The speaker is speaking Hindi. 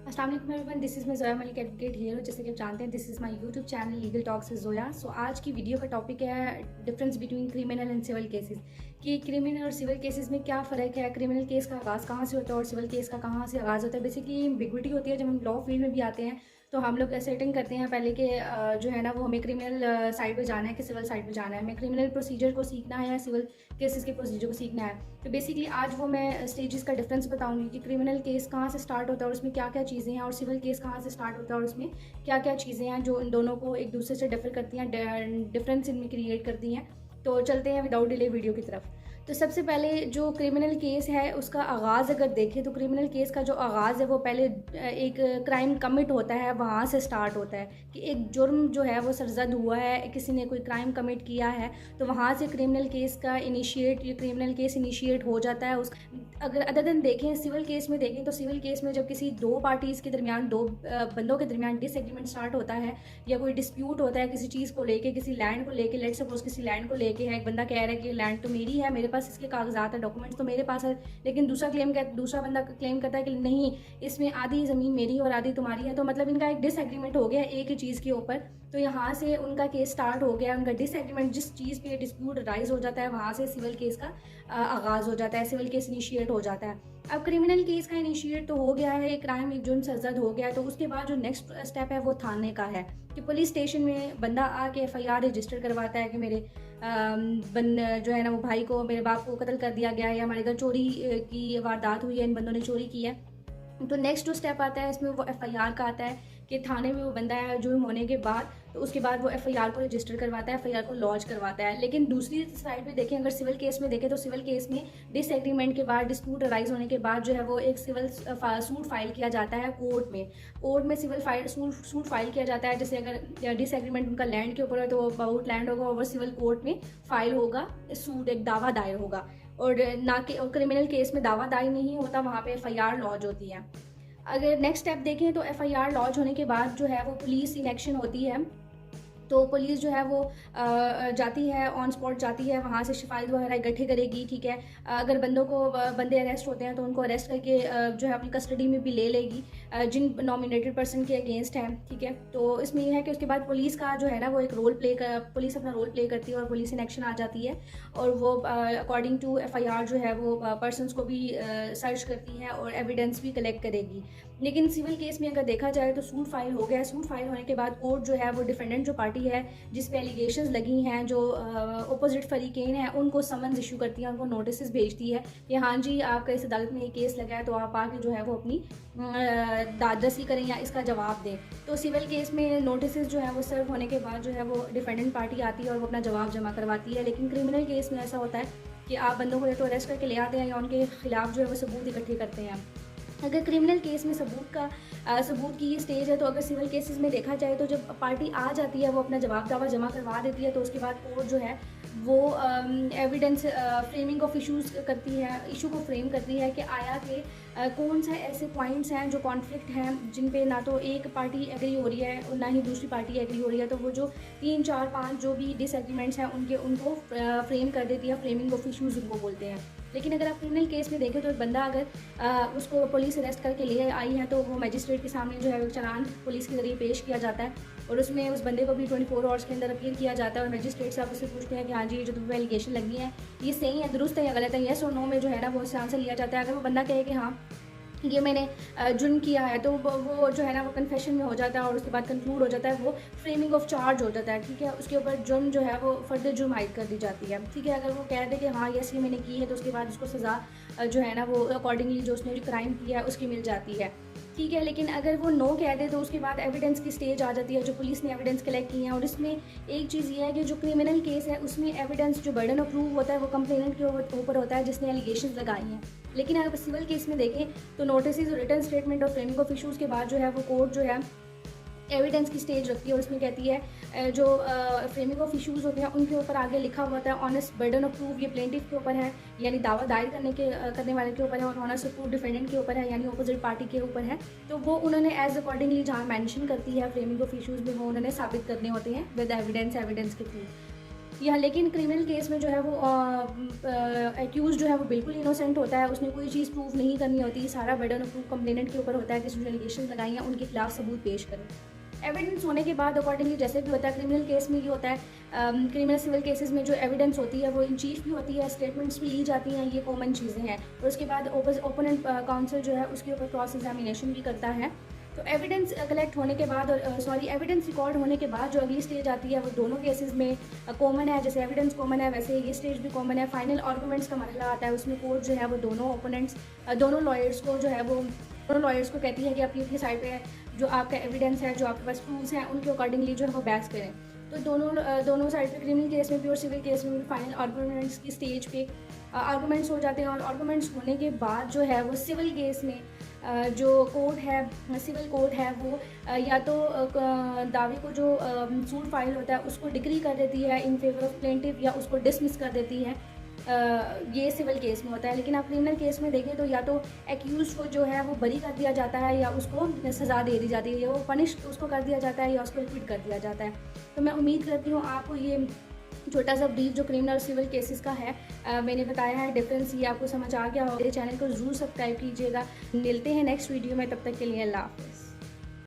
अस्सलाम वालेकुम एवरीवन, दिस इज़ मैं ज़ोया मलिक एडवोकेट हियर। जैसे कि आप जानते हैं, this is my YouTube channel legal talks with Zoya. So आज की वीडियो का टॉपिक है difference between criminal and civil cases, कि क्रिमिनल और सिविल केसेस में क्या फ़र्क है, क्रिमिनल केस का आगाज़ कहाँ से होता है और सिविल केस का कहाँ से आगाज़ होता है। बेसिकली एम्बिग्विटी होती है जब हम लॉ फील्ड में भी आते हैं, तो हम लोग सेटिंग करते हैं पहले कि जो है ना वो हमें क्रिमिनल साइड पे जाना है कि सिविल साइड पे जाना है, हमें क्रिमिनल प्रोसीजर को सीखना है या सिविल केसेस के प्रोसीजर को सीखना है। तो बेसिकली आज वो मैं स्टेजेस का डिफरेंस बताऊंगी कि क्रिमिनल केस कहाँ से स्टार्ट होता है और उसमें क्या क्या चीज़ें हैं, और सिविल केस कहाँ से स्टार्ट होता है और उसमें क्या क्या चीज़ें हैं जो इन दोनों को एक दूसरे से डिफर करती हैं, डिफरेंस इनमें क्रिएट करती हैं। तो चलते हैं विदाउट डिले वीडियो की तरफ। तो सबसे पहले जो क्रिमिनल केस है उसका आगाज़ अगर देखें तो क्रिमिनल केस का जो आगाज़ है वो पहले एक क्राइम कमिट होता है, वहाँ से स्टार्ट होता है कि एक जुर्म जो है वो सरजद हुआ है, किसी ने कोई क्राइम कमिट किया है, तो वहाँ से क्रिमिनल केस का क्रिमिनल केस इनिशिएट हो जाता है। उस अगर अदर दिन देखें, सिविल केस में देखें तो सिविल केस में जब किसी दो पार्टीज़ के दरमियान, दो बंदों के दरमियान डिसएग्रीमेंट स्टार्ट होता है या कोई डिस्प्यूट होता है किसी चीज़ को लेके, किसी लैंड को लेके, लेट्स सपोज किसी लैंड को लेके है, एक बंदा कह रहा है कि लैंड तो मेरी है, मेरे पास इसके कागजात है, डॉक्यूमेंट्स तो मेरे पास है, लेकिन दूसरा बंदा क्लेम करता है कि नहीं, इसमें आधी ज़मीन मेरी और आधी तुम्हारी है। तो मतलब इनका एक डिसएग्रीमेंट हो गया एक ही चीज़ के ऊपर, तो यहाँ से उनका केस स्टार्ट हो गया। उनका डिसएग्रीमेंट, जिस चीज़ पे डिस्प्यूट राइज हो जाता है, वहाँ से सिविल केस का आगाज़ हो जाता है, सिविल केस इनिशिएट हो जाता है। अब क्रिमिनल केस का इनिशिएट तो हो गया है, एक क्राइम, एक जुर्म सरजद हो गया है, तो उसके बाद जो नेक्स्ट स्टेप है वो थाने का है कि पुलिस स्टेशन में बंदा आके एफआईआर रजिस्टर करवाता है कि मेरे जो है ना वो भाई को, मेरे बाप को कत्ल कर दिया गया है, या हमारे घर चोरी की वारदात हुई है, इन बंदों ने चोरी की है। तो नेक्स्ट जो स्टेप आता है इसमें वो एफआईआर का आता है कि थाने में वो बंदा है जुर्म होने के बाद, तो उसके बाद वो एफआईआर को रजिस्टर करवाता है, एफआईआर को लॉन्च करवाता है। लेकिन दूसरी साइड पे देखें, अगर सिविल केस में देखें तो सिविल केस में डिसएग्रीमेंट के बाद, डिस्प्यूट अराइज होने के बाद जो है वो एक सिविल सूट फाइल किया जाता है कोर्ट में सूट फाइल किया जाता है। जैसे अगर डिसएग्रीमेंट उनका लैंड के ऊपर है तो अबाउट लैंड होगा, और सिविल कोर्ट में फाइल होगा, सूट, एक दावा दायर होगा। और ना कि क्रिमिनल केस में दावा दायर नहीं होता, वहाँ पे एफआईआर लॉन्च होती है। अगर नेक्स्ट स्टेप देखें तो एफआईआर लॉन्च होने के बाद जो है वो पुलिस इन एक्शन होती है। तो पुलिस जो है वो जाती है, ऑन स्पॉट जाती है, वहाँ से शिकायत वगैरह इकट्ठे करेगी, ठीक है। अगर बंदे अरेस्ट होते हैं तो उनको अरेस्ट करके जो है अपनी कस्टडी में भी ले लेगी जिन नॉमिनेटेड पर्सन के अगेंस्ट हैं, ठीक है। तो इसमें यह है कि उसके बाद पुलिस का जो है ना वो एक पुलिस अपना रोल प्ले करती है और पुलिस इन एक्शन आ जाती है, और वो अकॉर्डिंग टू एफआईआर जो है वो पर्सनस को भी सर्च करती है और एविडेंस भी कलेक्ट करेगी। लेकिन सिविल केस में अगर देखा जाए तो सूट फाइल हो गया। सूट फाइल होने के बाद कोर्ट जो है वो डिफेंडेंट जो पार्टी है जिस पे एलिगेशंस लगी हैं, जो अपोजिट फरीकेन हैं, उनको समन्स इशू करती है, उनको नोटिस भेजती है कि हाँ जी आपका इस अदालत में ये केस लगा है, तो आप आके जो है वो अपनी दादरसी करें या इसका जवाब दें। तो सिविल केस में नोटिस जो है वो सर्व होने के बाद जो है वो डिफेंडेंट पार्टी आती है और वो अपना जवाब जमा करवाती है। लेकिन क्रिमिनल केस में ऐसा होता है कि आप बंदों को या तो अरेस्ट करके ले आते हैं या उनके खिलाफ जो है वो सबूत इकट्ठे करते हैं। अगर क्रिमिनल केस में सबूत की ये स्टेज है, तो अगर सिविल केसेस में देखा जाए तो जब पार्टी आ जाती है वो अपना जवाब दावा जमा करवा देती है, तो उसके बाद कोर्ट जो है वो एविडेंस फ्रेमिंग ऑफ इश्यूज़ करती है, इशू को फ्रेम करती है कि आया कि कौन सा ऐसे पॉइंट्स हैं जो कॉन्फ्लिक्ट हैं, जिन पे ना तो एक पार्टी एग्री हो रही है और ना ही दूसरी पार्टी एग्री हो रही है। तो वो जो 3, 4, 5 जो भी डिसएग्रीमेंट्स हैं उनको फ्रेम कर देती है, फ्रेमिंग ऑफ इशूज़ उनको बोलते हैं। लेकिन अगर आप क्रिमिनल केस में देखें तो एक बंदा अगर उसको पुलिस अरेस्ट करके ले आई है, तो वो मजिस्ट्रेट के सामने जो है चालान पुलिस के ज़रिए पेश किया जाता है, और उसमें उस बंदे को भी 24 आवर्स के अंदर अपील किया जाता है, और मजिस्ट्रेट साहब उससे पूछते हैं कि हाँ जी ये जो तुम्हें एलिगेशन लगी है ये सही है, दुरुस्त है या गलत है, येस और नो में जो है ना वो उससे आंसर लिया जाता है। अगर वो बंदा कहे कि हाँ ये मैंने जुर्म किया है, तो वो जो है ना वो कन्फेशन में हो जाता है, और उसके बाद कंक्लूड हो जाता है, वो फ्रेमिंग ऑफ चार्ज हो जाता है, ठीक है। उसके ऊपर जुर्म जो है वो फर्दर जुर्म आयद कर दी जाती है, ठीक है। अगर वो कह दे कि हाँ यस ये मैंने की है, तो उसके बाद उसको सज़ा जो है ना वो अकॉर्डिंगली जो उसने जो क्राइम किया है उसकी मिल जाती है, ठीक है। लेकिन अगर वो नो कह दे तो उसके बाद एविडेंस की स्टेज आ जाती है, जो पुलिस ने एविडेंस कलेक्ट किए हैं। और इसमें एक चीज़ ये है कि जो क्रिमिनल केस है उसमें एविडेंस, जो बर्डन ऑफ प्रूफ होता है वो कंप्लेनेंट के ऊपर होता है जिसने एलिगेशन लगाई हैं। लेकिन अगर सिविल केस में देखें तो नोटिस, रिटन स्टेटमेंट और फ्रेमिंग ऑफ इशूज़ के बाद जो है वो कोर्ट जो है एविडेंस की स्टेज रखती है, और उसमें कहती है जो फ्रेमिंग ऑफ इश्यूज़ होते हैं उनके ऊपर आगे लिखा हुआ होता है ऑनेस्ट बर्डन ऑफ प्रूफ, ये प्लेंटिफ के ऊपर है, यानी दावा दायर करने वाले के ऊपर है, और ऑनेस्ट ऑफ प्रूफ डिफेंडेंट के ऊपर है, यानी अपोजिट पार्टी के ऊपर है। तो वो उन्होंने एज अकॉर्डिंगली जहाँ मेंशन करती है फ्रेमिंग ऑफ इश्यूज़ में, वो उन्होंने साबित करने होते हैं विद एविडेंस के थ्रू। या लेकिन क्रिमिनल केस में जो है वो एक्यूज जो है वो बिल्कुल इनोसेंट होता है, उसने कोई चीज़ प्रूव नहीं करनी होती, सारा बर्डन ऑफ प्रूफ कंप्लेनेंट के ऊपर होता है कि उसने एलिगेशन लगाई हैं उनके खिलाफ सबूत पेश करें। एविडेंस होने के बाद अकॉर्डिंगली जैसे भी होता है क्रिमिनल केस में ये होता है, क्रिमिनल सिविल केसेस में जो एविडेंस होती है वो इन चीफ भी होती है, स्टेटमेंट्स भी ली जाती हैं, ये कॉमन चीज़ें हैं। और उसके बाद ओपोनेंट काउंसिल जो है उसके ऊपर क्रॉस एग्जामिनेशन भी करता है। तो एविडेंस कलेक्ट होने के बाद और एविडेंस रिकॉर्ड होने के बाद जो अगली स्टेज आती है वो दोनों केसेस में कॉमन है। जैसे एविडेंस कॉमन है वैसे ये स्टेज भी कॉमन है। फाइनल आर्गूमेंट्स का मरहला आता है, उसमें कोर्ट जो है वो दोनों ओपोनेंट्स दोनों लॉयर्स को जो है वो दोनों लॉयर्स को कहती है कि अपनी अपनी साइड पे जो आपका एविडेंस है, जो आपके पास प्रूफ्स हैं, उनके अकॉर्डिंगली जो है वो बैक्स करें। तो दोनों साइड पे क्रिमिनल केस में भी और सिविल केस में भी फाइनल आर्गूमेंट्स की स्टेज पे आर्गूमेंट्स हो जाते हैं। और आर्गूमेंट्स होने के बाद जो है वो सिविल केस में जो कोर्ट है, सिविल कोर्ट है, वो या तो दावे को जो सूट फाइल होता है उसको डिक्री कर देती है इन फेवर ऑफ प्लेंटिफ, या उसको डिसमिस कर देती है। ये सिविल केस में होता है। लेकिन आप क्रिमिनल केस में देखें तो या तो एक्यूज को जो है वो बरी कर दिया जाता है, या उसको सज़ा दे दी जाती है, या वो पनिश उसको कर दिया जाता है, या उसको रिपीट कर दिया जाता है। तो मैं उम्मीद करती हूँ आपको ये छोटा सा ब्रीफ जो क्रिमिनल और सिविल केसेस का है मैंने बताया है डिफरेंस, ये आपको समझ आ गया होगा। मेरे चैनल को ज़रूर सब्सक्राइब कीजिएगा। मिलते हैं नेक्स्ट वीडियो में, तब तक के लिए अल्लाह हाफ़िज़।